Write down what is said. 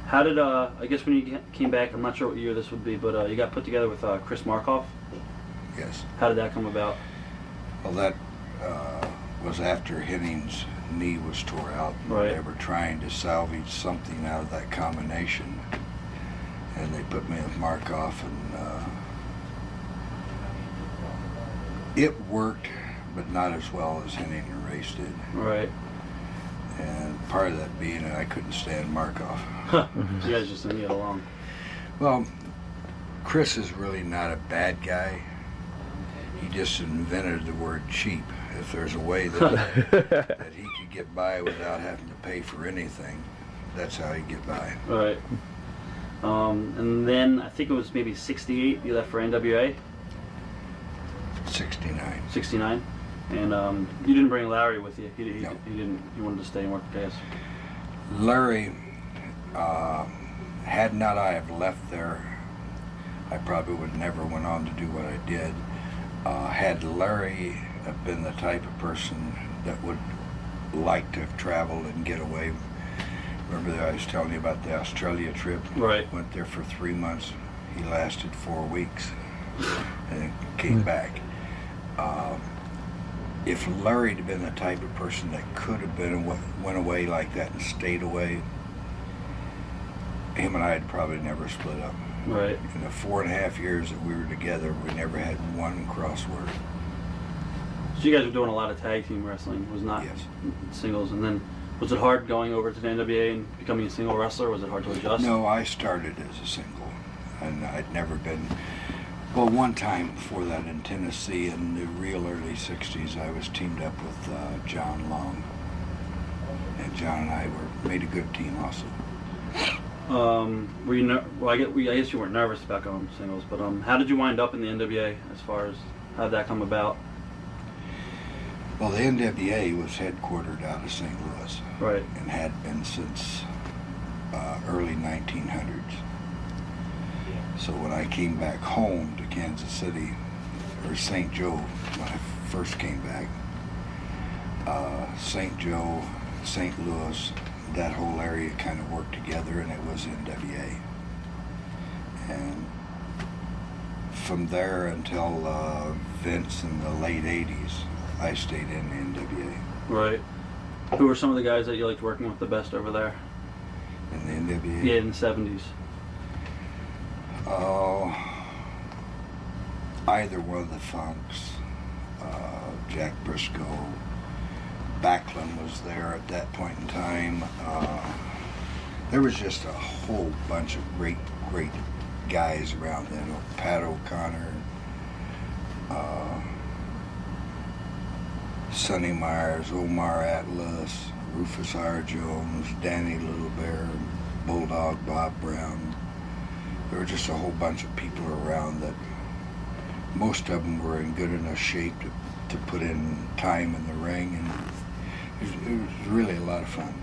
How did, I guess when you came back, I'm not sure what year this would be, but you got put together with Chris Markoff? Yes. How did that come about? Well, that was after Henning's knee was tore out. Right. They were trying to salvage something out of that combination, and they put me with Markoff, and it worked, but not as well as Henning and Race did. Right. And part of that being that I couldn't stand Markoff. You guys just didn't get along. Well, Chris is really not a bad guy. He just invented the word cheap. If there's a way that, that he could get by without having to pay for anything, that's how he'd get by. Right. And then I think it was maybe 68 you left for NWA? 69. 69? And you didn't bring Larry with you. He No. didn't. He wanted to stay and work the gas. Larry, had not I have left there, I probably would never went on to do what I did. Had Larry have been the type of person that would like to have traveled and get away. Remember that I was telling you about the Australia trip? Right. Went there for 3 months. He lasted 4 weeks and came back. If Larry had been the type of person that could have been and went away like that and stayed away, him and I had probably never split up. Right. In the 4.5 years that we were together, we never had one crossword. So you guys were doing a lot of tag team wrestling, was not Yes. singles. And then was it hard going over to the NWA and becoming a single wrestler? Was it hard to adjust? No, I started as a single, and I'd never been. Well, one time before that in Tennessee in the real early 60s, I was teamed up with John Long. And John and I made a good team also. Were you? Well, I guess you weren't nervous about going singles, but how did you wind up in the NWA? As far as how did that come about? Well, the NWA was headquartered out of St. Louis, Right. and had been since early 1900s. So when I came back home to Kansas City, or St. Joe, when I first came back, St. Joe, St. Louis, that whole area kind of worked together, and it was NWA. And from there until Vince in the late 80s, I stayed in the NWA. Right. Who were some of the guys that you liked working with the best over there? In the NWA? Yeah, in the 70s. Either one of the Funks, Jack Briscoe, Backlund was there at that point in time. There was just a whole bunch of great guys around then. Pat O'Connor, Sonny Myers, Omar Atlas, Rufus R. Jones, Danny Little Bear, Bulldog Bob Brown. There were just a whole bunch of people around that most of them were in good enough shape to put in time in the ring, and it was really a lot of fun.